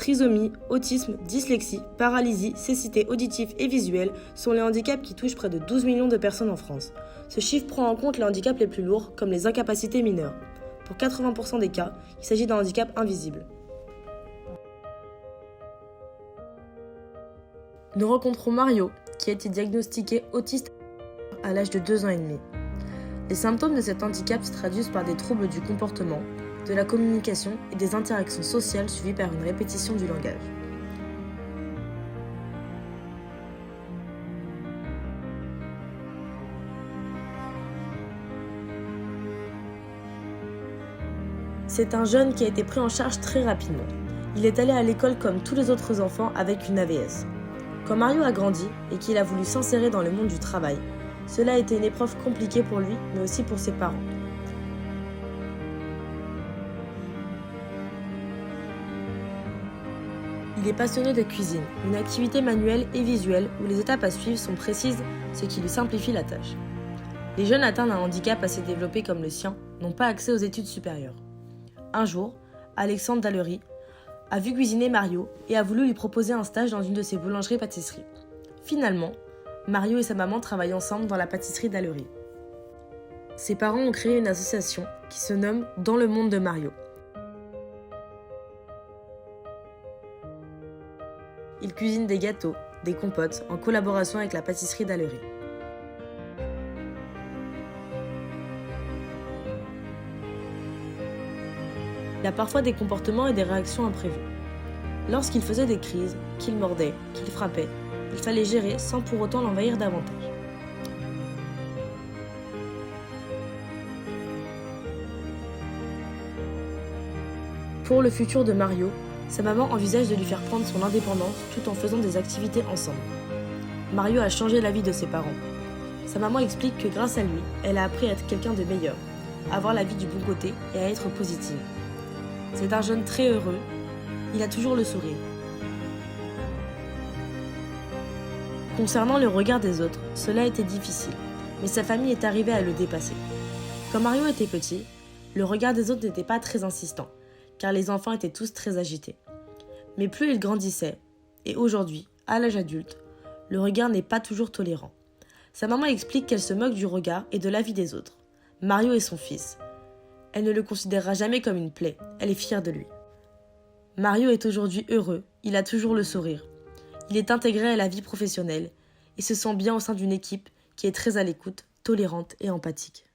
Trisomie, autisme, dyslexie, paralysie, cécité auditive et visuelle sont les handicaps qui touchent près de 12 millions de personnes en France. Ce chiffre prend en compte les handicaps les plus lourds, comme les incapacités mineures. Pour 80% des cas, il s'agit d'un handicap invisible. Nous rencontrons Mario, qui a été diagnostiqué autiste à l'âge de 2 ans et demi. Les symptômes de cet handicap se traduisent par des troubles du comportement, de la communication et des interactions sociales suivies par une répétition du langage. C'est un jeune qui a été pris en charge très rapidement. Il est allé à l'école comme tous les autres enfants avec une AVS. Quand Mario a grandi et qu'il a voulu s'insérer dans le monde du travail, cela a été une épreuve compliquée pour lui, mais aussi pour ses parents. Il est passionné de cuisine, une activité manuelle et visuelle où les étapes à suivre sont précises, ce qui lui simplifie la tâche. Les jeunes atteints d'un handicap assez développé comme le sien n'ont pas accès aux études supérieures. Un jour, Alexandre Dallery a vu cuisiner Mario et a voulu lui proposer un stage dans une de ses boulangeries-pâtisseries. Finalement, Mario et sa maman travaillent ensemble dans la pâtisserie Dallery. Ses parents ont créé une association qui se nomme Dans le monde de Mario. Il cuisine des gâteaux, des compotes, en collaboration avec la pâtisserie Dallery. Il a parfois des comportements et des réactions imprévues. Lorsqu'il faisait des crises, qu'il mordait, qu'il frappait, il fallait gérer sans pour autant l'envahir davantage. Pour le futur de Mario, sa maman envisage de lui faire prendre son indépendance tout en faisant des activités ensemble. Mario a changé la vie de ses parents. Sa maman explique que grâce à lui, elle a appris à être quelqu'un de meilleur, à voir la vie du bon côté et à être positive. C'est un jeune très heureux, il a toujours le sourire. Concernant le regard des autres, cela a été difficile, mais sa famille est arrivée à le dépasser. Quand Mario était petit, le regard des autres n'était pas très insistant, car les enfants étaient tous très agités. Mais plus il grandissait, et aujourd'hui, à l'âge adulte, le regard n'est pas toujours tolérant. Sa maman explique qu'elle se moque du regard et de l'avis des autres. Mario est son fils. Elle ne le considérera jamais comme une plaie, elle est fière de lui. Mario est aujourd'hui heureux, il a toujours le sourire. Il est intégré à la vie professionnelle et se sent bien au sein d'une équipe qui est très à l'écoute, tolérante et empathique.